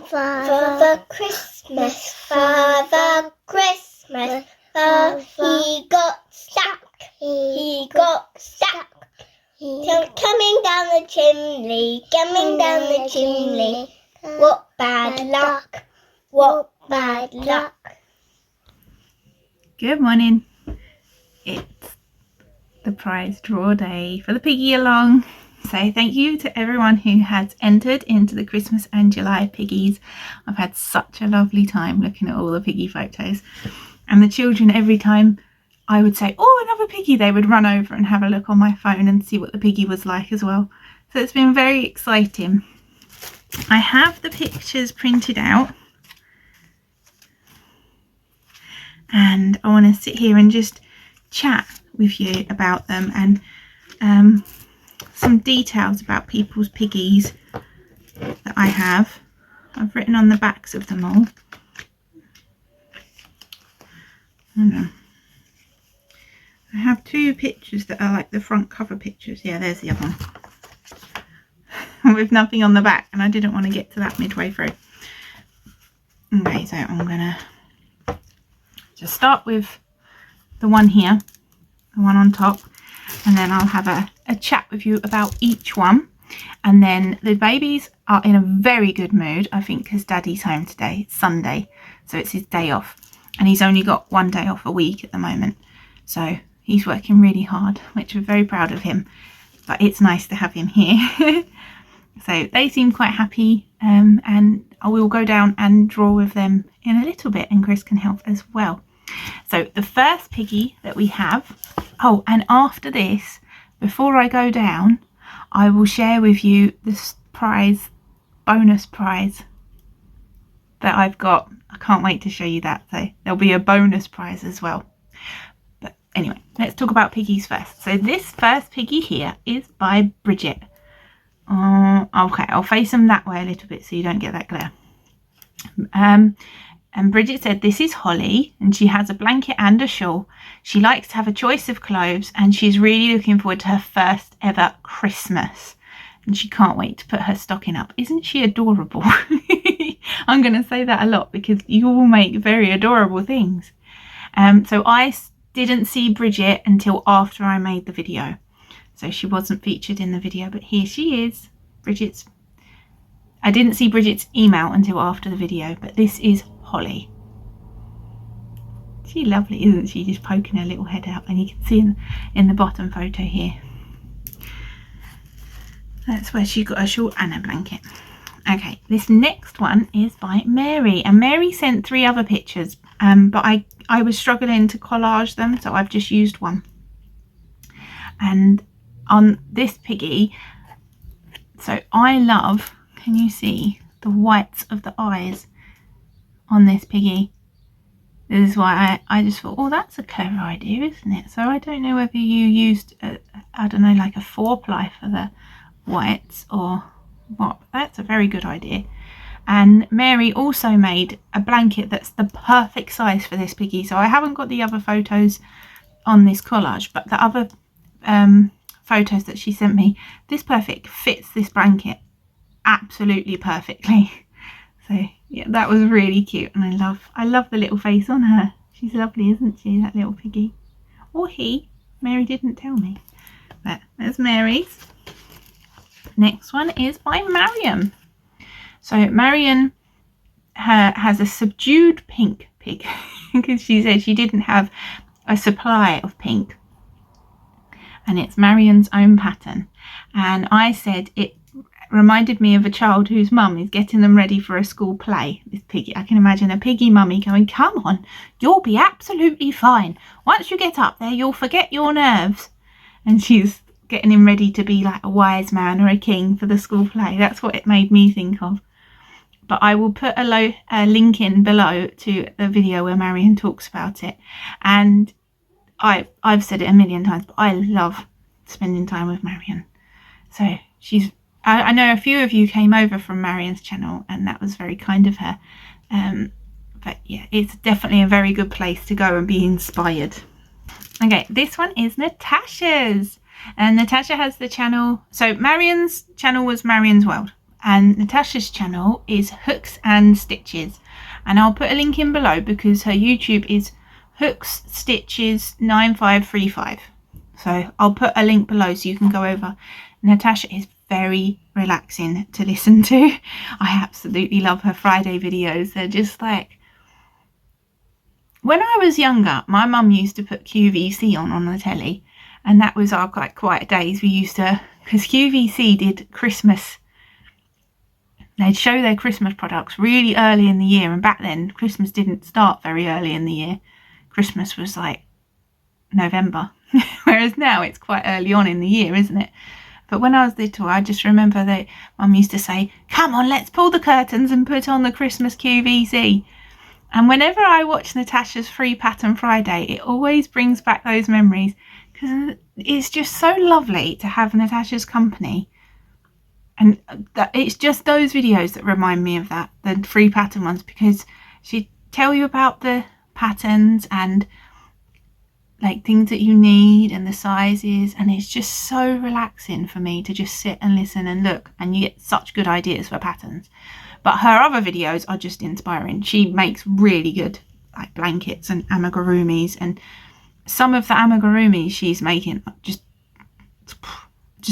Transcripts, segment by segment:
Father Christmas, Father Christmas, he got stuck, he got stuck. Coming down the chimney, coming down the chimney. What bad luck, what bad luck. Good morning. It's the prize draw day for the Piggy along. So thank you to everyone who has entered into the Christmas and July Piggies. I've had such a lovely time looking at all the Piggy photos. And the children, every time I would say, oh, another Piggy, they would run over and have a look on my phone and see what the Piggy was like as well. So it's been very exciting. I have the pictures printed out. And I want to sit here and just chat with you about them and some details about people's Piggies that I have. I've written on the backs of them all. I have two pictures that are like the front cover pictures. Yeah, there's the other one. With nothing on the back, and I didn't want to get to that midway through. Okay, so I'm going to just start with the one here, the one on top, and then I'll have a chat with you about each one. And then the babies are in a very good mood, I think, because Daddy's home today. It's Sunday, so it's his day off, and he's only got one day off a week at the moment, so he's working really hard, which we're very proud of him, but it's nice to have him here. So they seem quite happy, and I will go down and draw with them in a little bit, and Chris can help as well. So the first Piggy that we have, oh, and after this, before I go down, I will share with you this prize, bonus prize that I've got. I can't wait to show you that. So there'll be a bonus prize as well. But anyway, let's talk about Piggies first. So this first Piggy here is by Bridget. Okay, I'll face them that way a little bit so you don't get that glare. And Bridget said, this is Holly, and she has a blanket and a shawl. She likes to have a choice of clothes, and she's really looking forward to her first ever Christmas. And she can't wait to put her stocking up. Isn't she adorable? I'm going to say that a lot because you all make very adorable things. So I didn't see Bridget until after I made the video. So she wasn't featured in the video, but here she is. I didn't see Bridget's email until after the video, but this is Holly. She's lovely, isn't she? Just poking her little head out, and you can see in the bottom photo here. That's where she got a shawl and a blanket. Okay, this next one is by Mary, and Mary sent 3 other pictures, but I was struggling to collage them, so I've just used one. And on this Piggy, so I love, can you see the whites of the eyes on this Piggy? This is why I just thought, oh, that's a clever idea, isn't it? So I don't know whether you used I don't know, like a 4-ply for the whites or what. That's a very good idea. And Mary also made a blanket that's the perfect size for this Piggy. So I haven't got the other photos on this collage, but the other photos that she sent me, this perfect fits this blanket absolutely perfectly. So yeah, that was really cute, and I love the little face on her. She's lovely, isn't she, that little Piggy? Or he. Mary didn't tell me. But there's Mary's. Next one is by Marion. So Marion has a subdued pink pig because she said she didn't have a supply of pink, and it's Marion's own pattern. And I said it reminded me of a child whose mum is getting them ready for a school play. This Piggy, I can imagine a Piggy mummy going, come on, you'll be absolutely fine. Once you get up there, you'll forget your nerves. And she's getting him ready to be like a wise man or a king for the school play. That's what it made me think of. But I will put a link in below to the video where Marion talks about it. And I've said it a million times, but I love spending time with Marion. So I know a few of you came over from Marion's channel, and that was very kind of her. But yeah, it's definitely a very good place to go and be inspired. Okay, this one is Natasha's. And Natasha has the channel. So Marion's channel was Marion's World. and Natasha's channel is Hooks and Stitches, and I'll put a link in below because her YouTube is Hooks Stitches 9535. So I'll put a link below so you can go over. Natasha is very relaxing to listen to. I absolutely love her Friday videos. They're just like, when I was younger, my mum used to put QVC on the telly, and that was our quite quiet days. We used to, because QVC did Christmas, they'd show their Christmas products really early in the year, and back then Christmas didn't start very early in the year. Christmas was like November, whereas now it's quite early on in the year, isn't it? But when I was little, I just remember that Mum used to say, come on, let's pull the curtains and put on the Christmas QVC. And whenever I watch Natasha's Free Pattern Friday, it always brings back those memories, because it's just so lovely to have Natasha's company. And it's just those videos that remind me of that, the free pattern ones, because she'd tell you about the patterns and like things that you need and the sizes, and it's just so relaxing for me to just sit and listen and look, and you get such good ideas for patterns. But her other videos are just inspiring. She makes really good like blankets and amigurumis, and some of the amigurumis she's making, just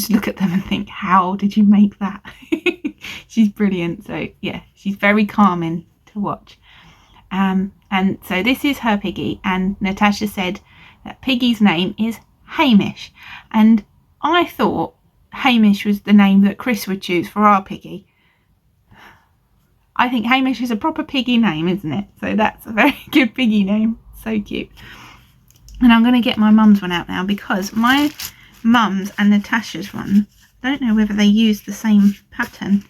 look at them and think, how did you make that? She's brilliant. So yeah, she's very calming to watch. And so this is her Piggy, and Natasha said that Piggy's name is Hamish, and I thought Hamish was the name that Chris would choose for our Piggy. I think Hamish is a proper Piggy name, isn't it? So that's a very good Piggy name. So cute. And I'm going to get my mum's one out now, because my mum's and Natasha's one, I don't know whether they use the same pattern.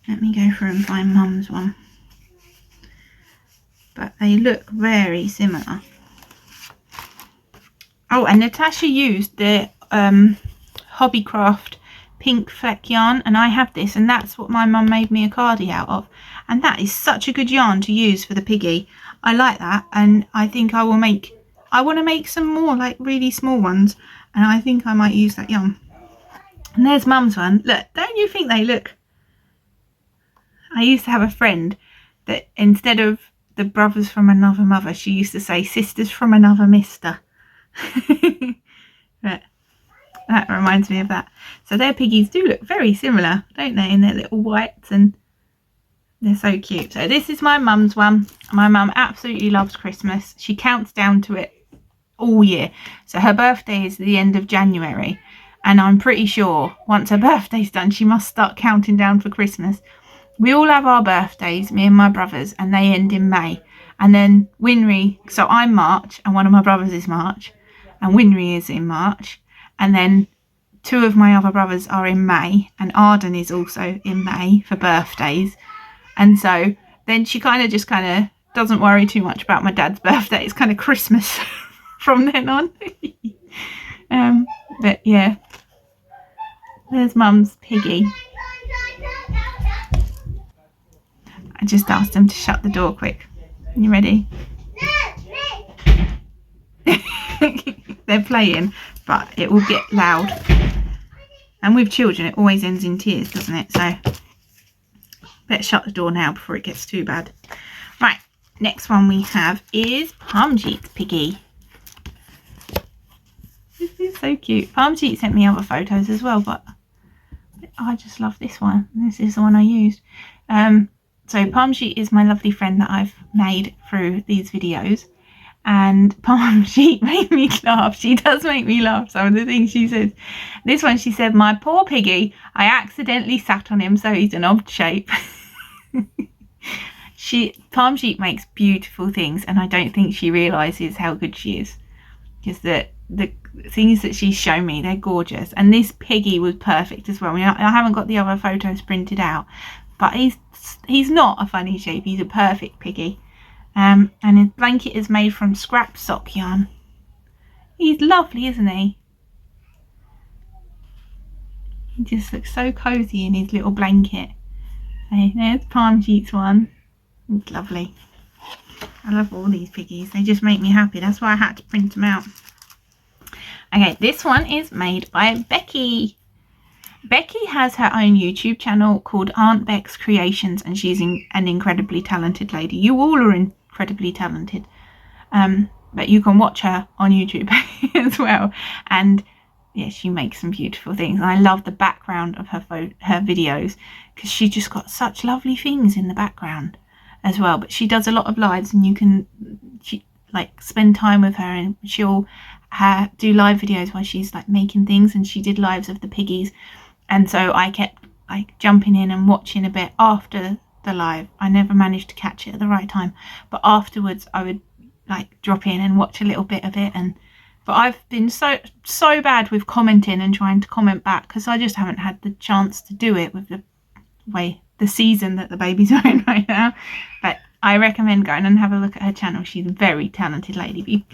Let me go through and find mum's one. But they look very similar. Oh, and Natasha used the Hobbycraft pink fleck yarn, and I have this, and that's what my mum made me a cardie out of, and that is such a good yarn to use for the Piggy. I like that, and I think I want to make some more like really small ones, and I think I might use that yarn. And there's mum's one. Look, don't you think they look? I used to have a friend that instead of the brothers from another mother, she used to say sisters from another mister. But that reminds me of that. So their Piggies do look very similar, don't they, in their little whites, and they're so cute. So this is my mum's one. My mum absolutely loves Christmas. She counts down to it all year. So her birthday is the end of January, and I'm pretty sure once her birthday's done, she must start counting down for Christmas. We all have our birthdays, me and my brothers, and they end in May. And then Winry, so I'm March, and one of my brothers is March, and Winry is in March. And then two of my other brothers are in May, and Arden is also in May for birthdays. And so then she kind of doesn't worry too much about my dad's birthday. It's kind of Christmas from then on. But yeah, there's mum's Piggy. I just asked them to shut the door quick. You ready? They're playing, but it will get loud, and with children it always ends in tears, doesn't it? So better shut the door now before it gets too bad. Right, next one we have is Palmjeet's Piggy. This is so cute. Palmjeet sent me other photos as well, but I just love this one. This is the one I used. So Palmjeet is my lovely friend that I've made through these videos. And Palmjeet made me laugh. She does make me laugh, some of the things she says. This one, she said, my poor Piggy, I accidentally sat on him, so he's an odd shape. Palmjeet makes beautiful things, and I don't think she realises how good she is. Because the things that she's shown me, they're gorgeous. And this Piggy was perfect as well. I mean, I haven't got the other photos printed out, but he's not a funny shape. He's a perfect Piggy. And his blanket is made from scrap sock yarn. He's lovely, isn't he? He just looks so cosy in his little blanket. Okay, there's Palmjeet's one. It's lovely. I love all these Piggies. They just make me happy. That's why I had to print them out. Okay, this one is made by Becky. Becky has her own YouTube channel called Aunt Beck's Creations, and she's an incredibly talented lady. You all are incredibly talented, but you can watch her on YouTube as well. And yeah, she makes some beautiful things. And I love the background of her videos, because she just got such lovely things in the background as well. But she does a lot of lives, and you can like spend time with her, and she'll do live videos while she's like making things. And she did lives of the piggies, and so I kept like jumping in and watching a bit after the live. I never managed to catch it at the right time, but afterwards I would like drop in and watch a little bit of it. But I've been so bad with commenting and trying to comment back, because I just haven't had the chance to do it with the season that the babies are in right now. But I recommend going and have a look at her channel. She's a very talented lady.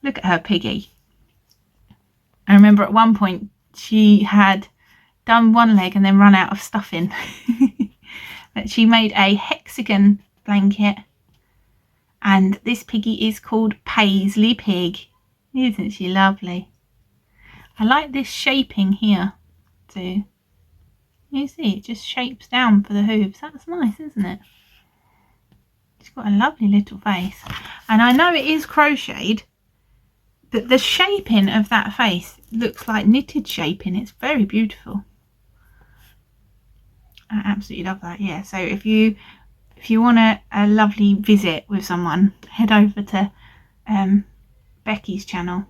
Look at her piggy. I remember at one point she had done one leg and then run out of stuffing. But she made a hexagon blanket, and this piggy is called Paisley Pig. Isn't she lovely? I like this shaping here too. You see, it just shapes down for the hooves. That's nice, isn't it? She's got a lovely little face. And I know it is crocheted, but the shaping of that face looks like knitted shaping. It's very beautiful. I absolutely love that. Yeah, so if you want a lovely visit with someone, head over to Becky's channel.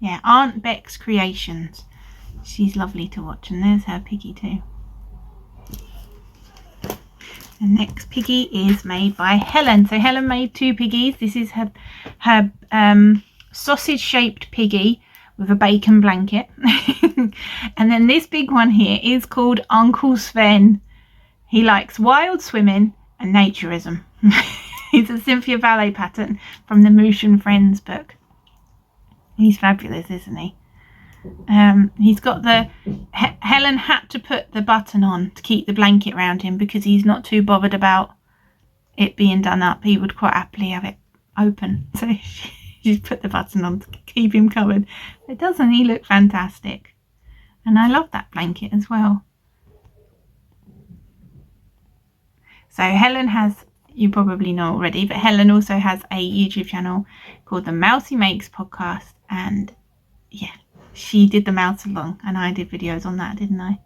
Yeah, Aunt Beck's Creations. She's lovely to watch. And there's her piggy too. The next piggy is made by Helen. So Helen made two piggies. This is her sausage shaped piggy with a bacon blanket. And then this big one here is called Uncle Sven. He likes wild swimming and naturism. It's a Cynthia Ballet pattern from the Moosh and Friends book. He's fabulous, isn't he? He's got Helen had to put the button on to keep the blanket around him, because he's not too bothered about it being done up. He would quite happily have it open. So she's put the button on to keep him covered. But doesn't he look fantastic? And I love that blanket as well. So Helen has, you probably know already, but Helen also has a YouTube channel called the Mousy Makes Podcast. And yeah, she did the mouse along, and I did videos on that, didn't I?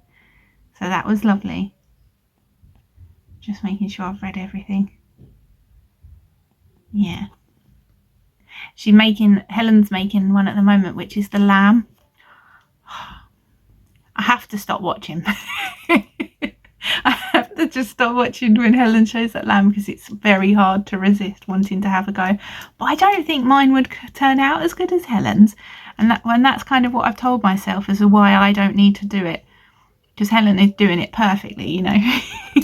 So that was lovely. Just making sure I've read everything. Yeah. Helen's making one at the moment, which is the lamb. I have to stop watching. I have to just stop watching when Helen shows that lamb, because it's very hard to resist wanting to have a go. But I don't think mine would turn out as good as Helen's. And that's kind of what I've told myself as to why I don't need to do it. Because Helen is doing it perfectly, you know.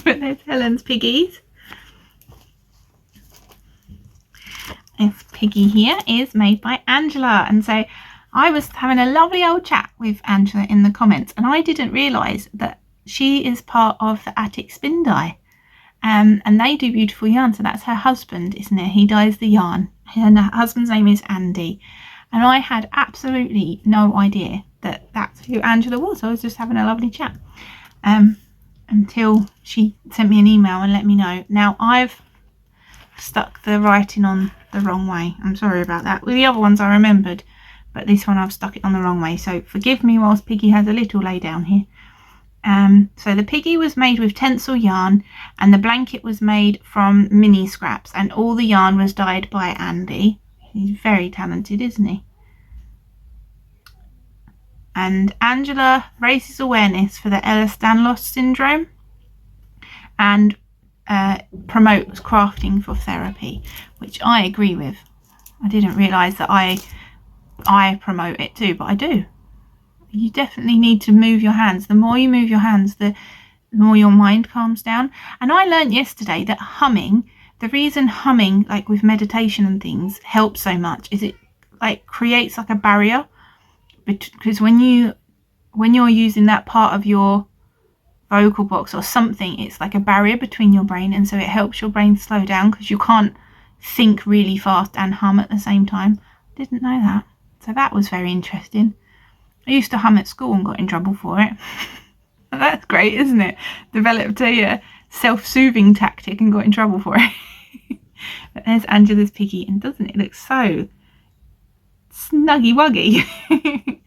But there's Helen's piggies. This piggy here is made by Angela. And so I was having a lovely old chat with Angela in the comments, and I didn't realise that she is part of the Attic Spin Dye. And they do beautiful yarn. So that's her husband, isn't it? He dyes the yarn. And her husband's name is Andy. And I had absolutely no idea that that's who Angela was. I was just having a lovely chat until she sent me an email and let me know. Now, I've stuck the writing on the wrong way. I'm sorry about that. With the other ones I remembered, but this one I've stuck it on the wrong way. So forgive me whilst Piggy has a little lay down here. So the piggy was made with tencel yarn, and the blanket was made from mini scraps, and all the yarn was dyed by Andy. He's very talented, isn't he? And Angela raises awareness for the Ehlers-Danlos syndrome and promotes crafting for therapy, which I agree with. I didn't realise that I promote it too, but I do. You definitely need to move your hands. The more you move your hands, the more your mind calms down. And I learned yesterday that humming, the reason humming, like with meditation and things, helps so much is it like creates like a barrier, because when you're using that part of your vocal box or something, it's like a barrier between your brain, and so it helps your brain slow down, because you can't think really fast and hum at the same time. Didn't know that. So that was very interesting. I used to hum at school and got in trouble for it. That's great, isn't it? Developed a self-soothing tactic and got in trouble for it. But there's Angela's Piggy, and doesn't it look so snuggy wuggy? I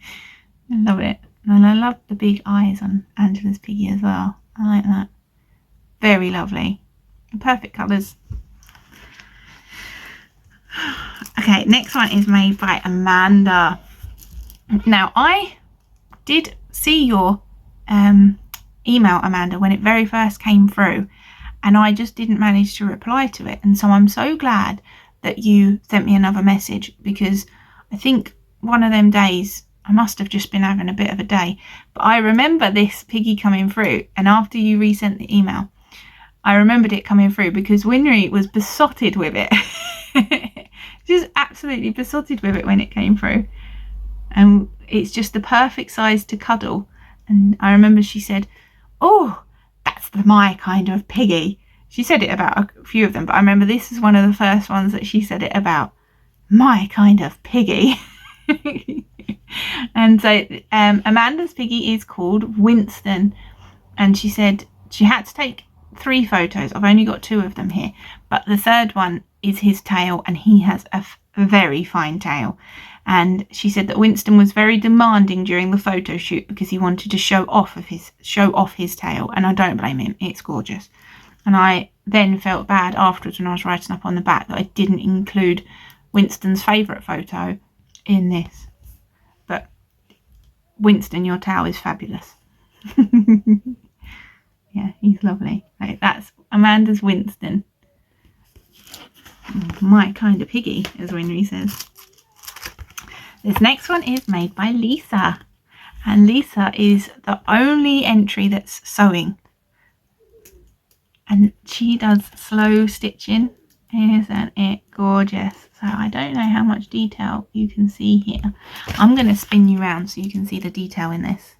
love it. And I love the big eyes on Angela's Piggy as well. I like that. Very lovely. Perfect colours. Okay, next one is made by Amanda. Now, I did see your email, Amanda, when it very first came through, and I just didn't manage to reply to it. And so I'm so glad that you sent me another message, because I think one of them days I must have just been having a bit of a day. But I remember this piggy coming through, and after you resent the email, I remembered it coming through because Winry was besotted with it. Just absolutely besotted with it when it came through. And it's just the perfect size to cuddle. And I remember she said, "Oh, that's my kind of piggy." She said it about a few of them, but I remember this is one of the first ones that she said it about. My kind of piggy. And so Amanda's piggy is called Winston. And she said she had to take 3 photos. I've only got 2 of them here. But the third one is his tail, and he has a very fine tail. And she said that Winston was very demanding during the photo shoot because he wanted to show off his tail, and I don't blame him. It's gorgeous. And I then felt bad afterwards when I was writing up on the back that I didn't include Winston's favourite photo in this. But Winston, your tail is fabulous. Yeah, he's lovely. Right, that's Amanda's Winston. My kind of piggy, as Winry says. This next one is made by Lisa, and Lisa is the only entry that's sewing, and she does slow stitching. Isn't it gorgeous? So I don't know how much detail you can see here. I'm going to spin you around so you can see the detail in this.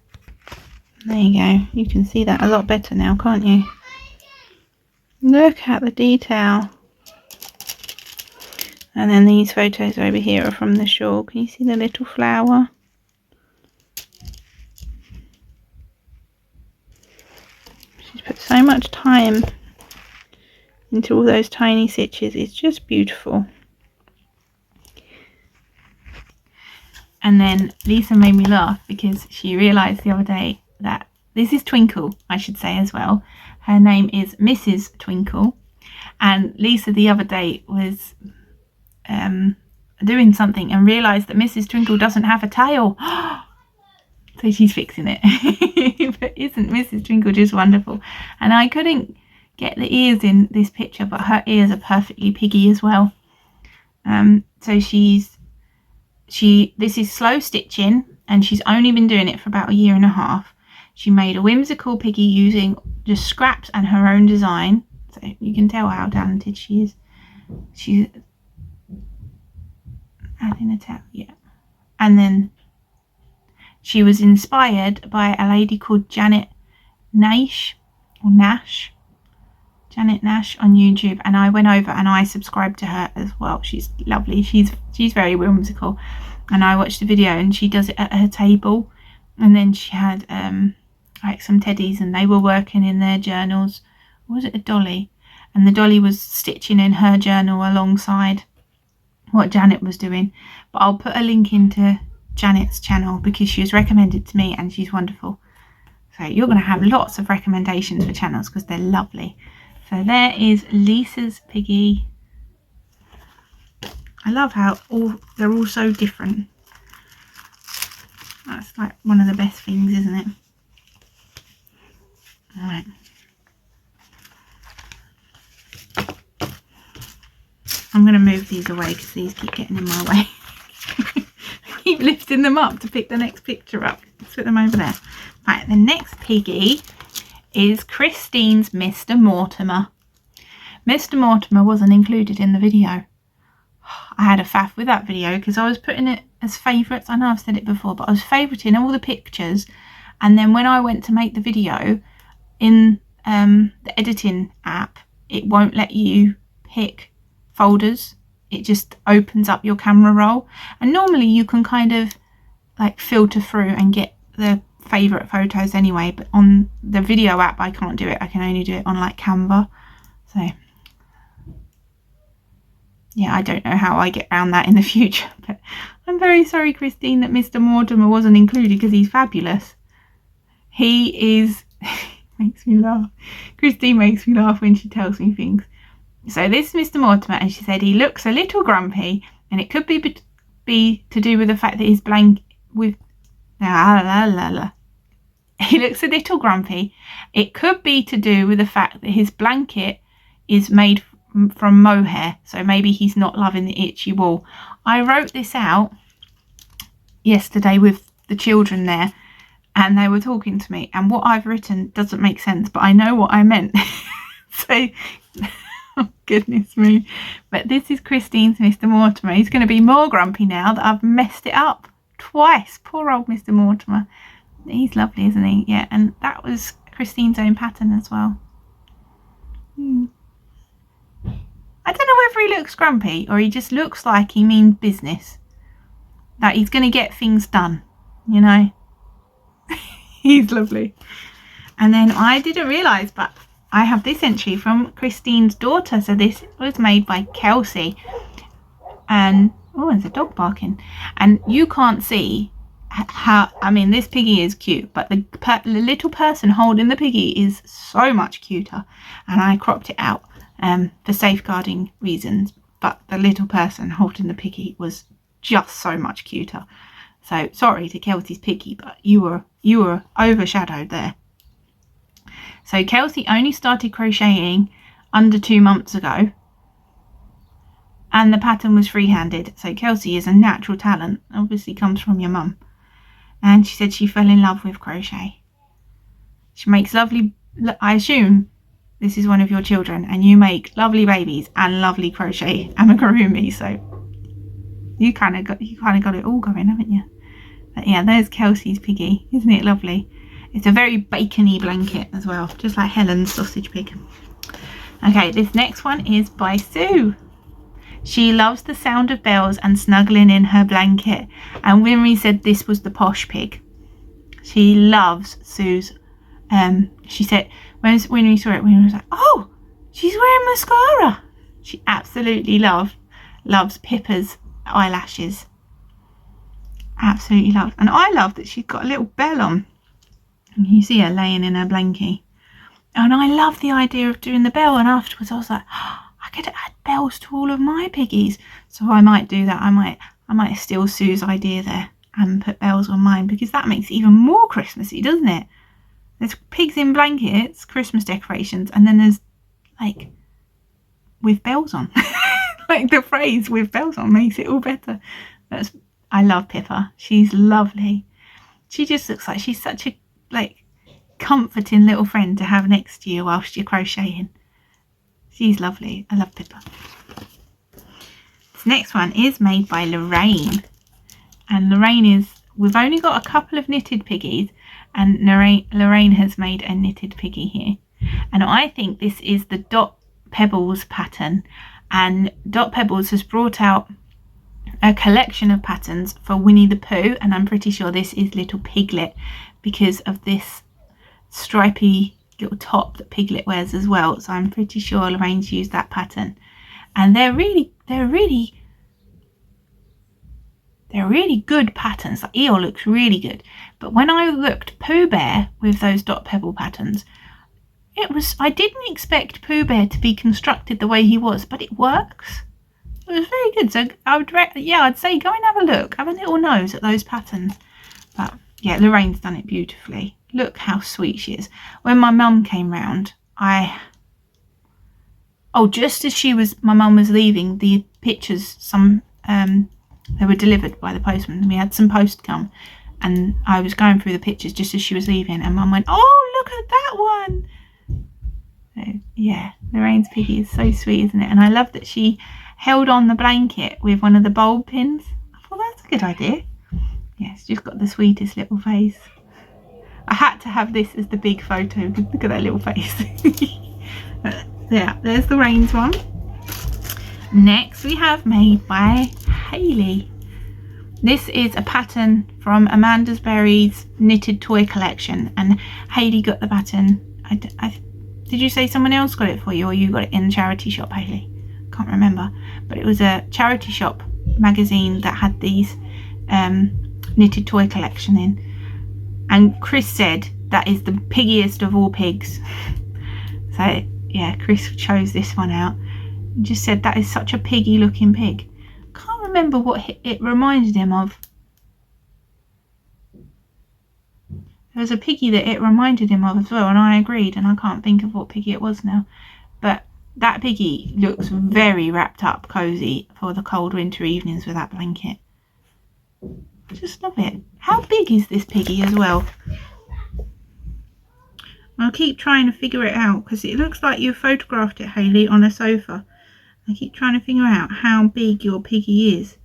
There you go. You can see that a lot better now, can't you? Look at the detail. And then these photos over here are from the shawl. Can you see the little flower? She's put so much time into all those tiny stitches. It's just beautiful. And then Lisa made me laugh because she realised the other day that this is Twinkle, I should say as well. Her name is Mrs. Twinkle. And Lisa the other day was doing something and realised that Mrs. Twinkle doesn't have a tail. So she's fixing it. But isn't Mrs. Twinkle just wonderful? And I couldn't get the ears in this picture, but her ears are perfectly piggy as well. So this is slow stitching, and she's only been doing it for about 1.5 years. She made a whimsical piggy using just scraps and her own design. So you can tell how talented she is. She's adding a tail, yeah. And then she was inspired by a lady called Janet Nash, Janet Nash on YouTube, and I went over and I subscribed to her as well. She's lovely. She's very whimsical, and I watched the video, and she does it at her table, and then she had like some teddies, and they were working in their journals. Or was it a dolly? And the dolly was stitching in her journal alongside what Janet was doing. But I'll put a link into Janet's channel because she was recommended to me and she's wonderful. So you're going to have lots of recommendations for channels because they're lovely. So there is Lisa's piggy. I love how they're all so different. That's like one of the best things, isn't it? Alright. I'm going to move these away because these keep getting in my way. I keep lifting them up to pick the next picture up. Let's put them over there. Right, the next piggy is Christine's Mr. Mortimer. Mr. Mortimer wasn't included in the video. I had a faff with that video because I was putting it as favourites. I know I've said it before, but I was favouriting all the pictures. And then when I went to make the video in the editing app, it won't let you pick folders. It just opens up your camera roll, and normally you can kind of like filter through and get the favourite photos anyway, but on the video app I can't do it. I can only do it on like Canva. So yeah, I don't know how I get around that in the future, but I'm very sorry, Christine, that Mr. Mortimer wasn't included, because he's fabulous. He is makes me laugh. Christine makes me laugh when she tells me things. So this is Mr. Mortimer, and she said he looks a little grumpy, and it could be to do with the fact that his blanket with he looks a little grumpy. It could be to do with the fact that his blanket is made from mohair, so maybe he's not loving the itchy wool. I wrote this out yesterday with the children there, and they were talking to me, and what I've written doesn't make sense, but I know what I meant. So oh, goodness me. But this is Christine's Mr. Mortimer. He's going to be more grumpy now that I've messed it up twice. Poor old Mr. Mortimer. He's lovely, isn't he? Yeah, and that was Christine's own pattern as well. I don't know whether he looks grumpy or he just looks like he means business. That he's going to get things done, you know. He's lovely. And then I didn't realise, but I have this entry from Christine's daughter. So this was made by Kelsey. And, oh, there's a dog barking. And you can't see how, I mean, this piggy is cute, but the little person holding the piggy is so much cuter. And I cropped it out for safeguarding reasons. But the little person holding the piggy was just so much cuter. So sorry to Kelsey's piggy, but you were overshadowed there. So Kelsey only started crocheting under 2 months ago, and the pattern was free-handed. So Kelsey is a natural talent, obviously comes from your mum. And she said she fell in love with crochet. She makes lovely, I assume this is one of your children, and you make lovely babies and lovely crochet amigurumi. So you kind of got it all going, haven't you? But yeah, there's Kelsey's piggy. Isn't it lovely? It's a very bacony blanket as well, just like Helen's sausage pig. Okay, this next one is by Sue. She loves the sound of bells and snuggling in her blanket. And Winry said this was the posh pig. She loves Sue's. She said when we saw it, Winry was like, "Oh, she's wearing mascara." She absolutely loves Pippa's eyelashes. Absolutely loves. And I love that she's got a little bell on. And you see her laying in her blankie. And I love the idea of doing the bell. And afterwards I was like, oh, I could add bells to all of my piggies. So I might do that. I might steal Sue's idea there and put bells on mine, because that makes it even more Christmassy, doesn't it? There's pigs in blankets, Christmas decorations, and then there's like with bells on. Like the phrase with bells on makes it all better. I love Pippa. She's lovely. She just looks like she's such a comforting little friend to have next to you whilst you're crocheting. She's lovely. I love Pippa. This next one is made by Lorraine. And we've only got a couple of knitted piggies, and Lorraine has made a knitted piggy here. And I think this is the Dot Pebbles pattern. And Dot Pebbles has brought out a collection of patterns for Winnie the Pooh, and I'm pretty sure this is Little Piglet because of this stripy little top that Piglet wears as well. So I'm pretty sure Lorraine's used that pattern, and they're really good patterns. The eel looks really good, but when I looked Pooh Bear with those Dot Pebble patterns, I didn't expect Pooh Bear to be constructed the way he was, but it works. It was very good. So I'd say go and have a look. Have a little nose at those patterns. But yeah, Lorraine's done it beautifully. Look how sweet she is. When my mum came round, just as my mum was leaving, the pictures, they were delivered by the postman. We had some post come, and I was going through the pictures just as she was leaving, and Mum went, "Oh, look at that one." So yeah, Lorraine's piggy is so sweet, isn't it? And I love that she held on the blanket with one of the bulb pins. I thought that's a good idea. Yeah, it's just got the sweetest little face. I had to have this as the big photo. Look at that little face. Yeah, there's the Lorraine's one. Next we have made by Hayley. This is a pattern from Amanda's Berries knitted toy collection, and Hayley got the pattern. Did you say someone else got it for you, or you got it in charity shop, Hayley? Can't remember, but it was a charity shop magazine that had these knitted toy collection in, and Chris said that is the piggiest of all pigs. So yeah, Chris chose this one out and just said that is such a piggy looking pig. Can't remember what it reminded him of. There was a piggy that it reminded him of as well, and I agreed, and I can't think of what piggy it was now. But that piggy looks very wrapped up cozy for the cold winter evenings with that blanket. I just love it. How big is this piggy as well? I'll keep trying to figure it out, because it looks like you photographed it, Hayley, on a sofa. I keep trying to figure out how big your piggy is.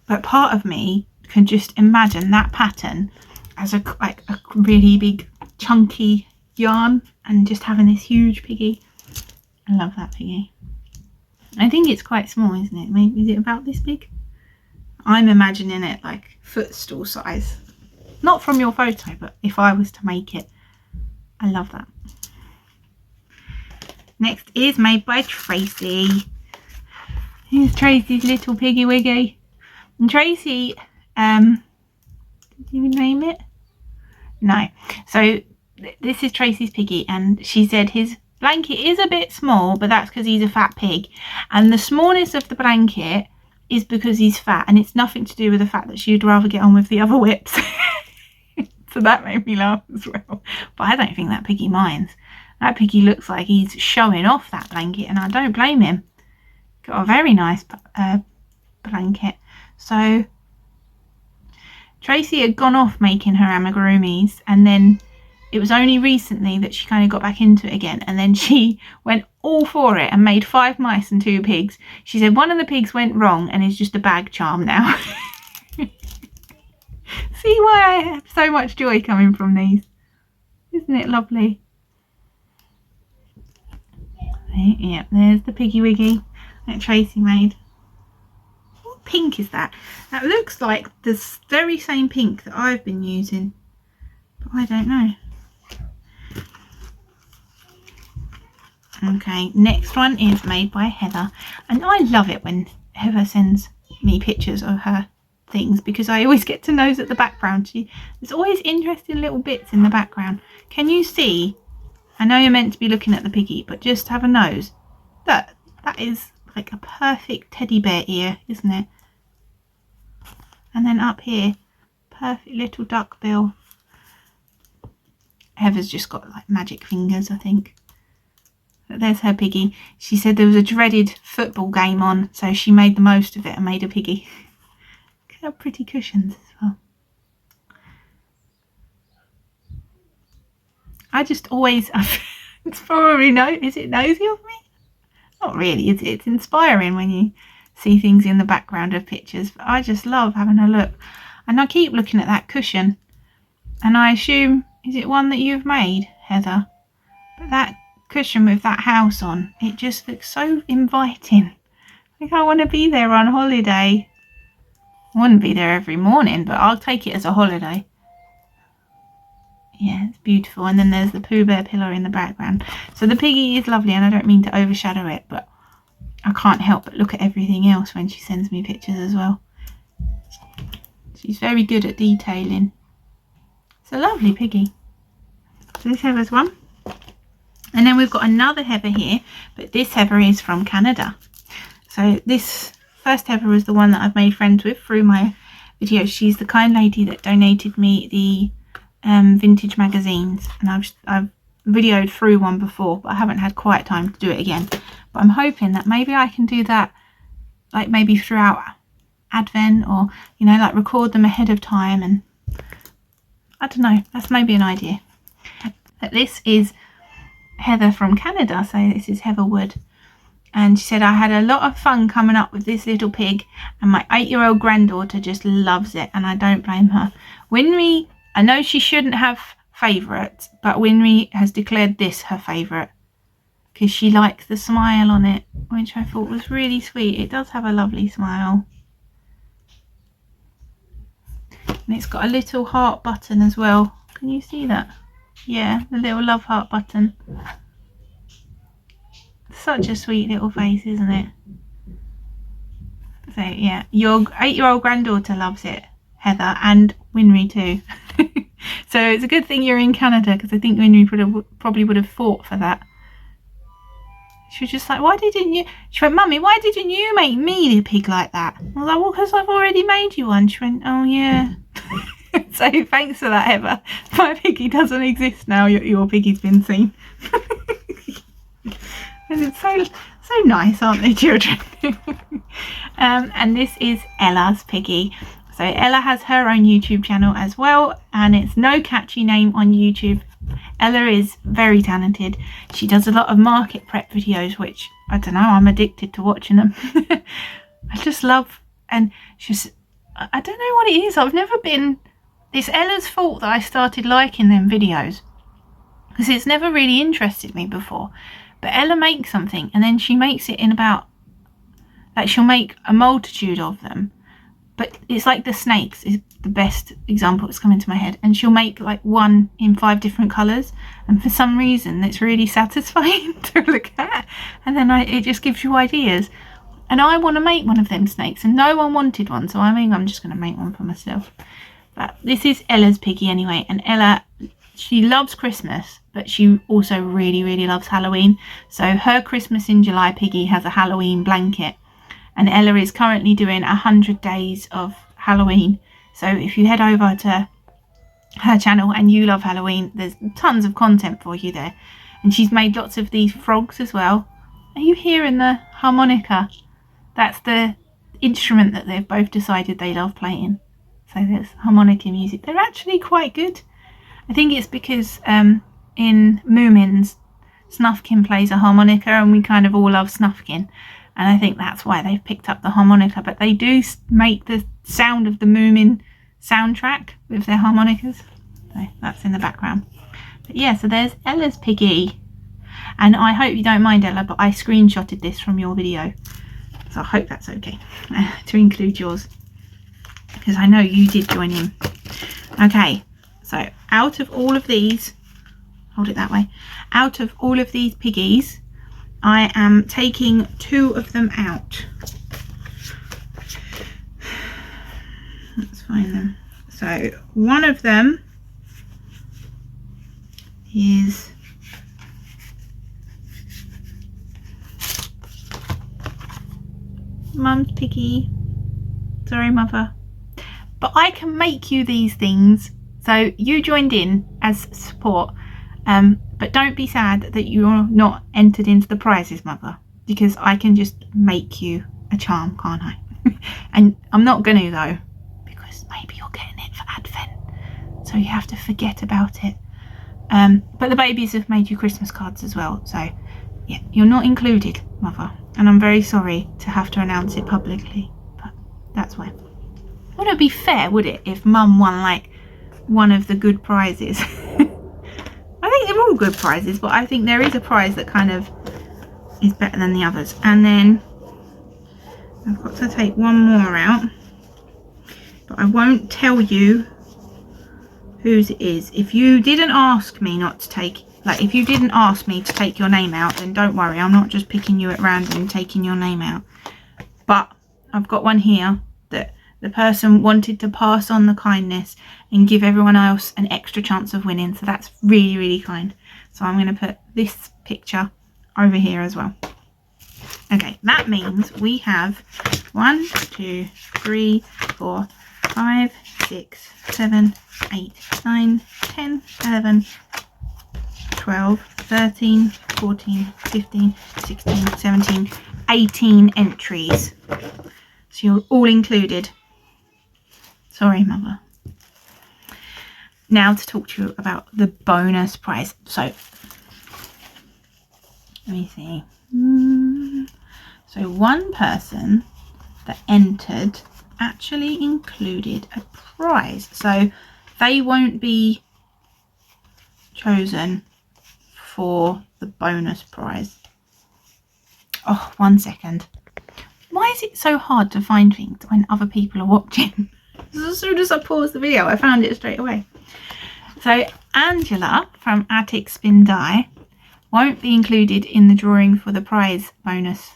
But part of me can just imagine that pattern as a really big chunky yarn, and just having this huge piggy. I love that piggy. I think it's quite small, isn't it? Maybe, is it about this big? I'm imagining it like footstool size. Not from your photo, but if I was to make it. I love that. Next is made by Tracy. Here's Tracy's little piggy wiggy. And Tracy, did you name it? No. So this is Tracy's piggy, and she said his blanket is a bit small, but that's because he's a fat pig. And the smallness of the blanket is because he's fat, and it's nothing to do with the fact that she'd rather get on with the other whips. So that made me laugh as well. But I don't think that piggy minds. That piggy looks like he's showing off that blanket, and I don't blame him. Got a very nice blanket. So Tracy had gone off making her amigurumis, and then it was only recently that she kind of got back into it again, and then she went all for it and made 5 mice and 2 pigs. She said one of the pigs went wrong and is just a bag charm now. See why I have so much joy coming from these? Isn't it lovely? Yeah, there's the piggy wiggy that Tracy made. What pink is that? That looks like the very same pink that I've been using, but I don't know. Okay, next one is made by Heather, and I love it when Heather sends me pictures of her things, because I always get to nose at the background. There's always interesting little bits in the background. Can you see? I know you're meant to be looking at the piggy, but just have a nose. That is like a perfect teddy bear ear, isn't it? And then up here, perfect little duck bill. Heather's just got like magic fingers, I think. But there's her piggy. She said there was a dreaded football game on, so she made the most of it and made a piggy. Look at how pretty cushions as well. I just always, it's probably is it nosy of me? Not really, is it? It's inspiring when you see things in the background of pictures. But I just love having a look. And I keep looking at that cushion. And I assume, is it one that you've made, Heather? But that cushion with that house on, it just looks so inviting. I think I want to be there on holiday. I wouldn't be there every morning, but I'll take it as a holiday. Yeah, it's beautiful. And then there's the Pooh Bear pillow in the background. So the piggy is lovely, and I don't mean to overshadow it, but I can't help but look at everything else when she sends me pictures as well. She's very good at detailing. It's a lovely piggy. So this Heather's one. And then we've got another Heather here, but this Heather is from Canada. So this first Heather is the one that I've made friends with through my videos. She's the kind lady that donated me the vintage magazines, and I've videoed through one before, but I haven't had quite time to do it again. But I'm hoping that maybe I can do that, like maybe throughout Advent, or you know, like record them ahead of time, and I don't know, that's maybe an idea. But this is Heather from Canada, so this is Heather Wood, and she said, I had a lot of fun coming up with this little pig, and my 8-year-old granddaughter just loves it, and I don't blame her. Winry, I know she shouldn't have favourites, but Winry has declared this her favourite because she likes the smile on it, which I thought was really sweet. It does have a lovely smile. And it's got a little heart button as well. Can you see that? Yeah, the little love heart button. Such a sweet little face, isn't it? So yeah, your 8-year-old granddaughter loves it, Heather, and Winry too. So it's a good thing you're in Canada, because I think Winry probably would have fought for that. She was just like, why didn't you? She went, Mummy, why didn't you make me the pig like that? I was like, well, because I've already made you one. She went, oh yeah. So thanks for that, Heather. My piggy doesn't exist now. Your piggy's been seen. It's so nice, aren't they, children? And this is Ella's piggy. So Ella has her own YouTube channel as well, and it's no catchy name on YouTube. Ella is very talented. She does a lot of market prep videos, which, I don't know, I'm addicted to watching them. I just love, and she's, I don't know what it is. I've never been, it's Ella's fault that I started liking them videos, because it's never really interested me before. But Ella makes something, and then she makes it in about, like, she'll make a multitude of them. But it's like the snakes is the best example that's come into my head. And she'll make like one in 5 different colours. And for some reason, it's really satisfying to look at. And then it just gives you ideas. And I want to make one of them snakes. And no one wanted one. So I mean, I'm just going to make one for myself. But this is Ella's piggy anyway. And Ella, she loves Christmas. But she also really, really loves Halloween. So her Christmas in July piggy has a Halloween blanket. And Ella is currently doing 100 days of Halloween. So if you head over to her channel and you love Halloween, there's tons of content for you there. And she's made lots of these frogs as well. Are you hearing the harmonica? That's the instrument that they've both decided they love playing. So there's harmonica music. They're actually quite good. I think it's because in Moomins, Snufkin plays a harmonica, and we kind of all love Snufkin. And I think that's why they've picked up the harmonica. But they do make the sound of the Moomin soundtrack with their harmonicas. So that's in the background. But yeah, so there's Ella's piggy. And I hope you don't mind, Ella, but I screenshotted this from your video. So I hope that's okay to include yours, because I know you did join in. Okay, so out of all of these, hold it that way. Out of all of these piggies, I am taking 2 of them out. Let's find them. So one of them is Mum's piggy. Sorry, Mother. But I can make you these things. So you joined in as support. But don't be sad that you're not entered into the prizes, Mother, because I can just make you a charm, can't I? And I'm not going to, though, because maybe you're getting it for Advent, so you have to forget about it. But the babies have made you Christmas cards as well, so yeah, you're not included, Mother, and I'm very sorry to have to announce it publicly, but that's why. Wouldn't be fair, would it, if Mum won, like, one of the good prizes? I think they're all good prizes, but I think there is a prize that kind of is better than the others. And then I've got to take one more out, but I won't tell you whose it is. If you didn't ask me not to take, like, if you didn't ask me to take your name out, then don't worry, I'm not just picking you at random and taking your name out. But I've got one here that the person wanted to pass on the kindness and give everyone else an extra chance of winning. So that's really, really kind. So I'm going to put this picture over here as well. Okay, that means we have 1, 2, 3, 4, 5, 6, 7, 8, 9, 10, 11, 12, 13, 14, 15, 16, 17, 18 entries. So you're all included. Sorry, Mother. Now to talk to you about the bonus prize. So, let me see. So one person that entered actually included a prize. So they won't be chosen for the bonus prize. Oh, 1 second. Why is it so hard to find things when other people are watching? As soon as I paused the video, I found it straight away. So Angela from Attic Spin Die won't be included in the drawing for the prize bonus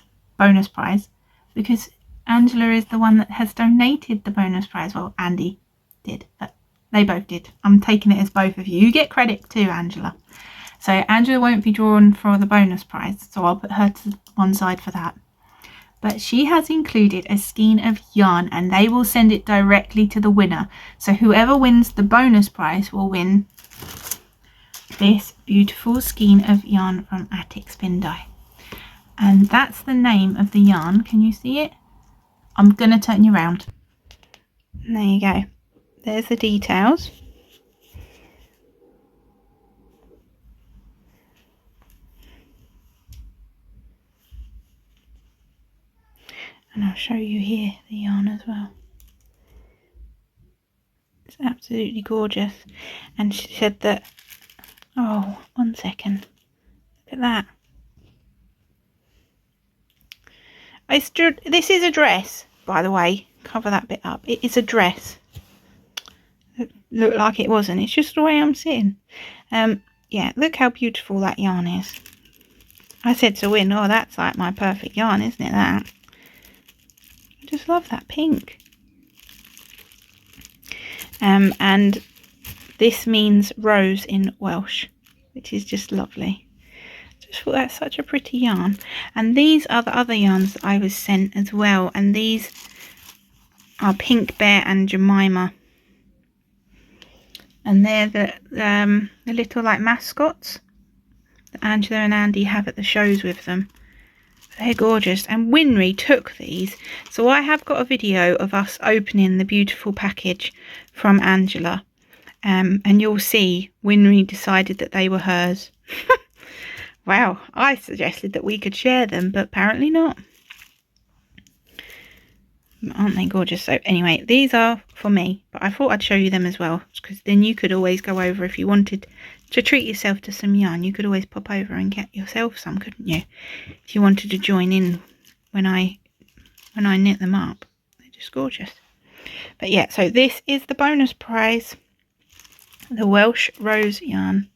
prize, because Angela is the one that has donated the bonus prize. Well, Andy did, but they both did. I'm taking it as both of you. You get credit too, Angela. So Angela won't be drawn for the bonus prize, so I'll put her to one side for that. But she has included a skein of yarn, and they will send it directly to the winner. So whoever wins the bonus prize will win this beautiful skein of yarn from Attic Spin Die. And that's the name of the yarn. Can you see it? I'm going to turn you around. There you go. There's the details. And I'll show you here the yarn as well. It's absolutely gorgeous. And she said that, oh, 1 second. Look at that. This is a dress, by the way. Cover that bit up. It is a dress. It looked like it wasn't. It's just the way I'm sitting. Yeah, look how beautiful that yarn is. I said to Win, oh, that's like my perfect yarn, isn't it, that? I just love that pink. And this means rose in Welsh, which is just lovely. Just thought that's such a pretty yarn. And these are the other yarns that I was sent as well, and these are Pink Bear and Jemima, and they're the little like mascots that Angela and Andy have at the shows with them. They're gorgeous, and Winry took these, so I have got a video of us opening the beautiful package from Angela, and you'll see Winry decided that they were hers. Wow, I suggested that we could share them, but apparently not. Aren't they gorgeous? So anyway, these are for me, but I thought I'd show you them as well, because then you could always go over if you wanted to treat yourself to some yarn. You could always pop over and get yourself some, couldn't you? If you wanted to join in when I knit them up. They're just gorgeous. But yeah, so this is the bonus prize, the Welsh Rose yarn.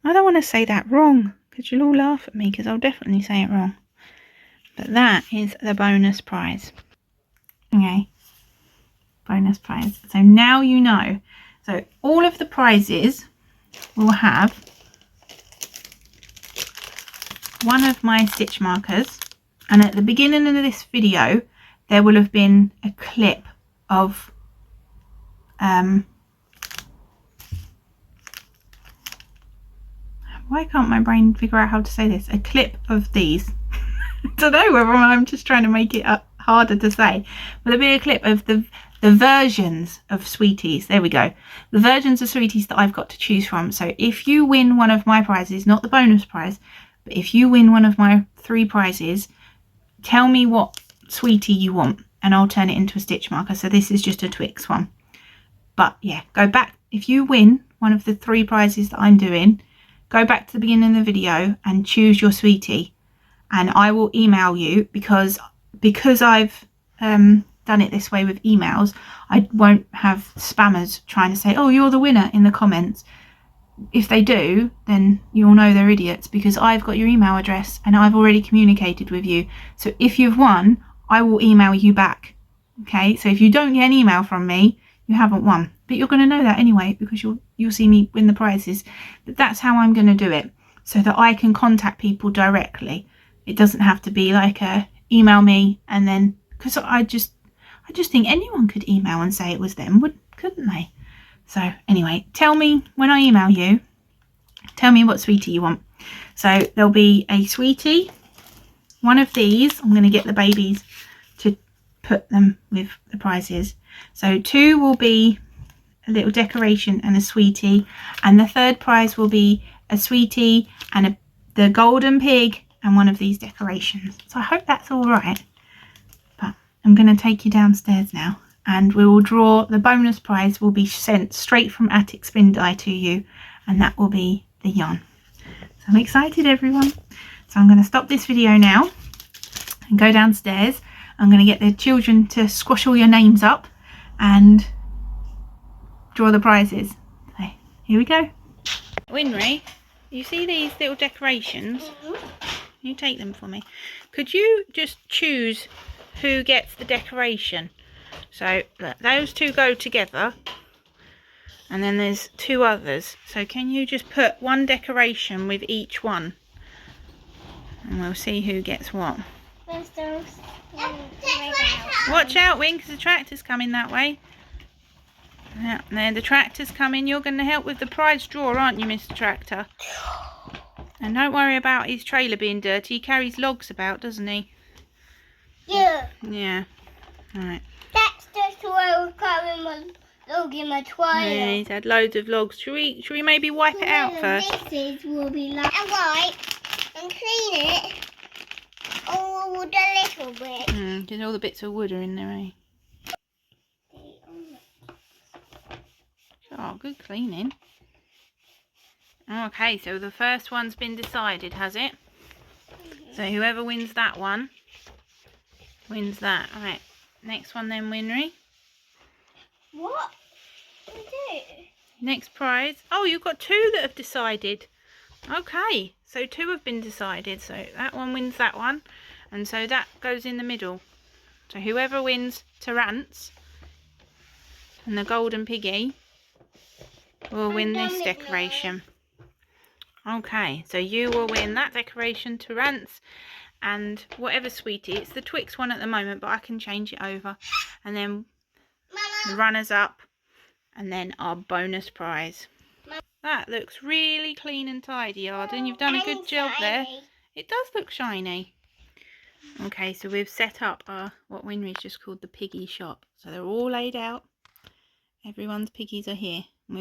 I don't want to say that wrong, because you'll all laugh at me, because I'll definitely say it wrong. But that is the bonus prize. Okay, bonus prize. So now you know. So all of the prizes will have one of my stitch markers, and at the beginning of this video there will have been a clip of why can't my brain figure out how to say this? A clip of these. I don't know whether I'm just trying to make it harder to say, but there'll be a clip of the versions of Sweeties. There we go. The versions of Sweeties that I've got to choose from. So if you win one of my prizes, not the bonus prize, but if you win one of my 3 prizes, tell me what Sweetie you want and I'll turn it into a stitch marker. So this is just a Twix one. But yeah, go back. If you win one of the 3 prizes that I'm doing, go back to the beginning of the video and choose your Sweetie. And I will email you, because I've done it this way with emails, I won't have spammers trying to say, oh, you're the winner in the comments. If they do, then you'll know they're idiots, because I've got your email address and I've already communicated with you. So if you've won, I will email you back. Okay, so if you don't get an email from me, you haven't won. But you're going to know that anyway, because you'll see me win the prizes. But that's how I'm going to do it, so that I can contact people directly. It doesn't have to be like a email me and then, because I just think anyone could email and say it was them, couldn't they? So anyway, tell me when I email you, tell me what Sweetie you want. So there'll be a Sweetie, one of these. I'm going to get the babies to put them with the prizes. So 2 will be a little decoration and a Sweetie, and the 3rd prize will be a Sweetie and the golden pig and one of these decorations. So I hope that's all right. But I'm going to take you downstairs now, and we will draw. The bonus prize will be sent straight from Attic Spin Die to you, and that will be the yarn. So I'm excited, everyone. So I'm going to stop this video now and go downstairs. I'm going to get the children to squash all your names up, and draw the prizes. So here we go. Winry, you see these little decorations? You take them for me. Could you just choose who gets the decoration? So look, those two go together, and then there's two others. So can you just put one decoration with each one, and we'll see who gets what. Watch out, Wing, because the tractor's coming that way. Yeah, there, the tractor's coming. You're going to help with the prize draw, aren't you, Mr. Tractor? And don't worry about his trailer being dirty. He carries logs about, doesn't he? Yeah. Yeah. Right. That's just why we're carrying my log in my trailer. Yeah, he's had loads of logs. Should we maybe wipe it out first? This will be like and wipe and clean it. All the little bit. Because all the bits of wood are in there, eh? Oh, good cleaning. Okay, so the first one's been decided, has it? So whoever wins that one wins that. Right, next one then, Winry. What? What is it? Next prize. Oh, you've got two that have decided. Okay, so two have been decided. So that one wins that one. And so that goes in the middle. So whoever wins Terrance and the golden piggy will win this decoration. Okay, so you will win that decoration, Terrance, and whatever sweetie. It's the Twix one at the moment, but I can change it over. And then the runners up, and then our bonus prize. That looks really clean and tidy, Arden. You've done a good job there. It does look shiny. Okay, so we've set up our, what Winry's just called the piggy shop. So they're all laid out. Everyone's piggies are here. And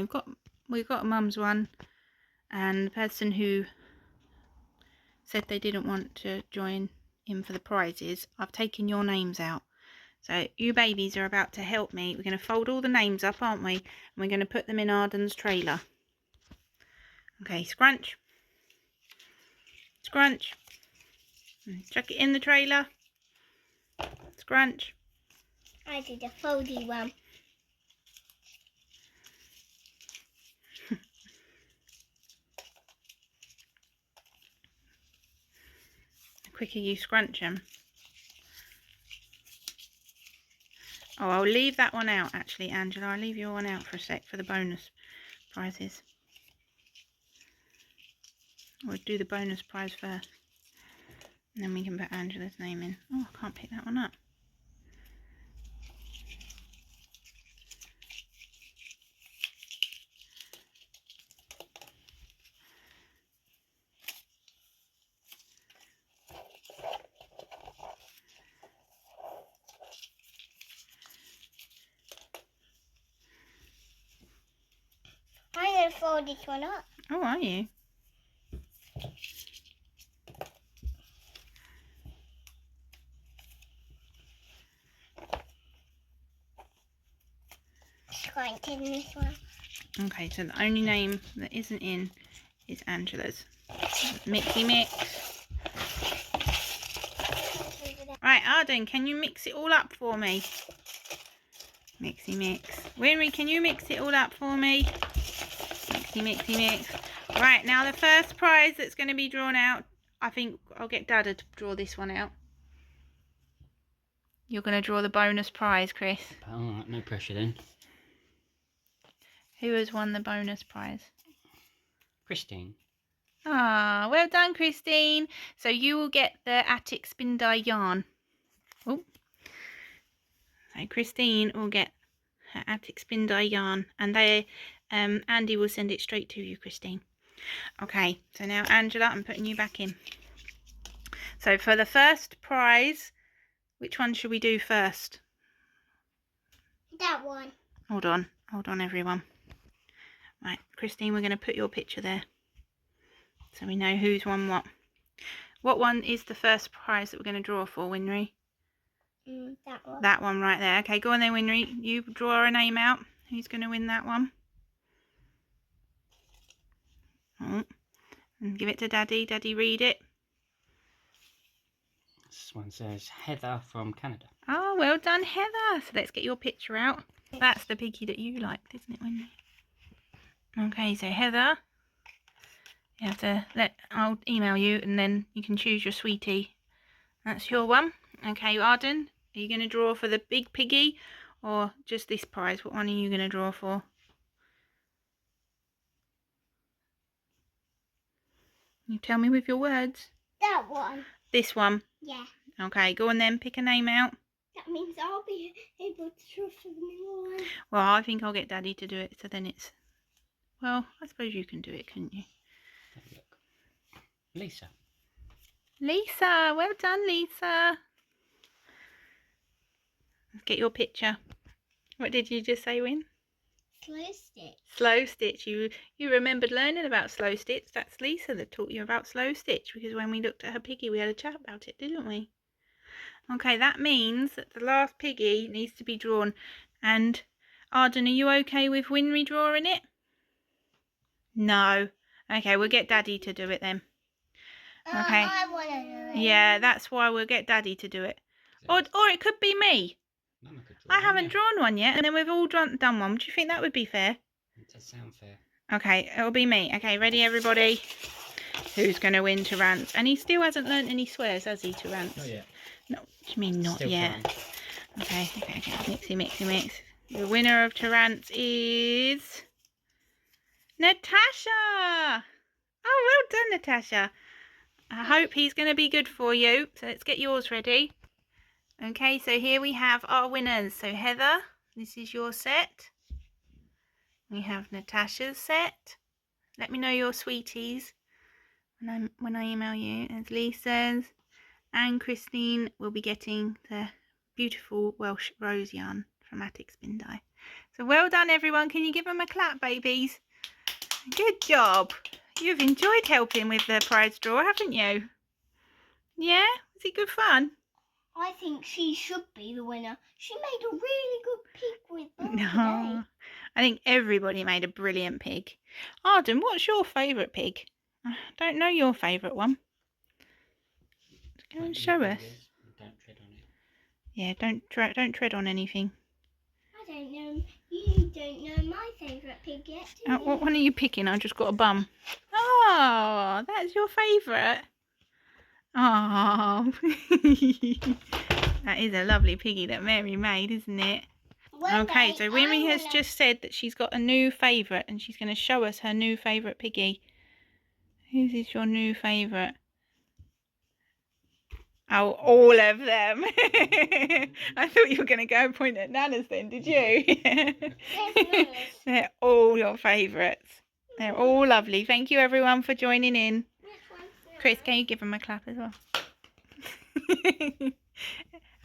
we've got a mum's one, and the person who said they didn't want to join in for the prizes, I've taken your names out. So you babies are about to help me. We're going to fold all the names up, aren't we? And we're going to put them in Arden's trailer. Okay, scrunch. Scrunch. Chuck it in the trailer. Scrunch. I did a foldy one. The quicker you scrunch them. Oh, I'll leave that one out actually, Angela. I'll leave your one out for a sec for the bonus prizes. We'll do the bonus prize first. And then we can put Angela's name in. Oh, I can't pick that one up. I'm going to fold this one up. Oh, are you? Scrunch in this one. Okay, so the only name that isn't in is Angela's. Mixy mix. Right, Arden, can you mix it all up for me? Mixy mix. Winry, can you mix it all up for me? Mixy mixy mix. Right, now the first prize that's going to be drawn out, I think I'll get Dada to draw this one out. You're going to draw the bonus prize, Chris. Alright, no pressure then. Who has won the bonus prize? Christine. Ah, well done, Christine. So you will get the Attic Spin Dye yarn. Oh. So Christine will get her Attic Spin Dye yarn, and Andy will send it straight to you, Christine. Okay, so now Angela, I'm putting you back in. So for the first prize, which one should we do first? That one. Hold on everyone. Right, Christine, we're going to put your picture there, so we know who's won what. What one is the first prize that we're going to draw for, Winry? That one. That one right there. Okay, go on then, Winry. You draw a name out. Who's going to win that one? Oh, and give it to Daddy. Daddy, read it. This one says Heather from Canada. Oh, well done, Heather. So let's get your picture out. That's the piggy that you liked, isn't it, Wendy? Okay, so Heather, you have to I'll email you and then you can choose your sweetie. That's your one. Okay, Arden, are you going to draw for the big piggy or just this prize? What one are you going to draw for? You tell me with your words. That one. This one. Yeah. Okay, go on then, pick a name out. That means I'll be able to draw for the middle one. Well, I think I'll get Daddy to do it, so then it's... Well, I suppose you can do it, couldn't you? Have a look. Lisa. Lisa, well done, Lisa. Let's get your picture. What did you just say, Win? Slow stitch. Slow stitch. You remembered learning about slow stitch. That's Lisa that taught you about slow stitch, because when we looked at her piggy, we had a chat about it, didn't we? Okay, that means that the last piggy needs to be drawn. And Arden, are you okay with Win redrawing it? No. Okay, we'll get Daddy to do it then. Okay. I want to do it. Yeah, that's why we'll get Daddy to do it. Or it could be me. Mama could draw I one, haven't yeah. drawn one yet, and then we've all done one. Do you think that would be fair? It does sound fair. Okay, it'll be me. Okay, ready, everybody? Who's going to win Tarrants? And he still hasn't learnt any swears, has he, Tarrants? Not yet. No, what do you mean not Still yet? trying. Okay. Mixy. The winner of Tarrants is... Natasha! Oh, well done, Natasha. I hope he's going to be good for you. So let's get yours ready. Okay, so here we have our winners. So Heather, this is your set. We have Natasha's set. Let me know your sweeties when I email you. There's Lisa's. And Christine will be getting the beautiful Welsh rose yarn from Attic Spin Dye. So well done, everyone. Can you give them a clap, babies? Good job. You've enjoyed helping with the prize draw, haven't you? Yeah? Was it good fun? I think she should be the winner. She made a really good pig with them No. today. I think everybody made a brilliant pig. Arden, what's your favourite pig? I don't know your favourite one. Go and show us. Don't tread on it. Yeah, don't tread on anything. I don't know. You don't know my favourite pig yet, do you? What one are you picking? I just got a bum. Oh, that's your favourite. Oh, that is a lovely piggy that Mary made, isn't it? One Okay, day so Mary I has wanna- just said that she's got a new favourite and she's going to show us her new favourite piggy. Whose is your new favourite? Oh, all of them. I thought you were going to go and point at Nana's then, did you? Nana's. They're all your favourites. They're all lovely. Thank you, everyone, for joining in. Which one's Chris, can you give them a clap as well?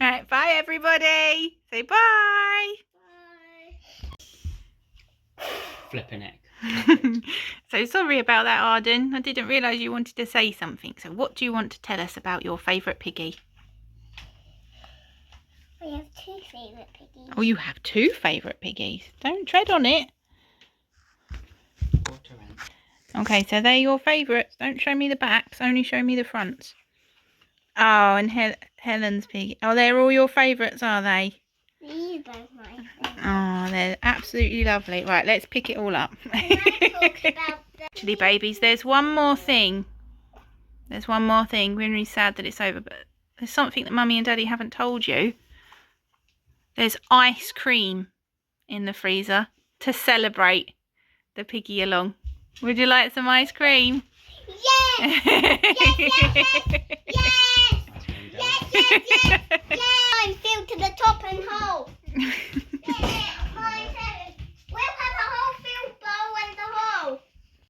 Alright, bye, everybody. Say bye. Bye. Flipping egg. So sorry about that, Arden. I didn't realise you wanted to say something. So what do you want to tell us about your favourite piggy? We have two favourite piggies. Oh, you have two favourite piggies. Don't tread on it. Water ant. Okay, so they're your favourites. Don't show me the backs, only show me the fronts. Oh, and Helen's pig. Oh, they're all your favourites, are they? These are both my favourites. Oh, they're absolutely lovely. Right, let's pick it all up. Talk about the Actually, babies, there's one more thing. There's one more thing. We're really sad that it's over, but there's something that Mummy and Daddy haven't told you. There's ice cream in the freezer to celebrate the piggy along. Would you like some ice cream? Yes! Yes! Yes! Yes! Ice cream Yes! Yes! Yes!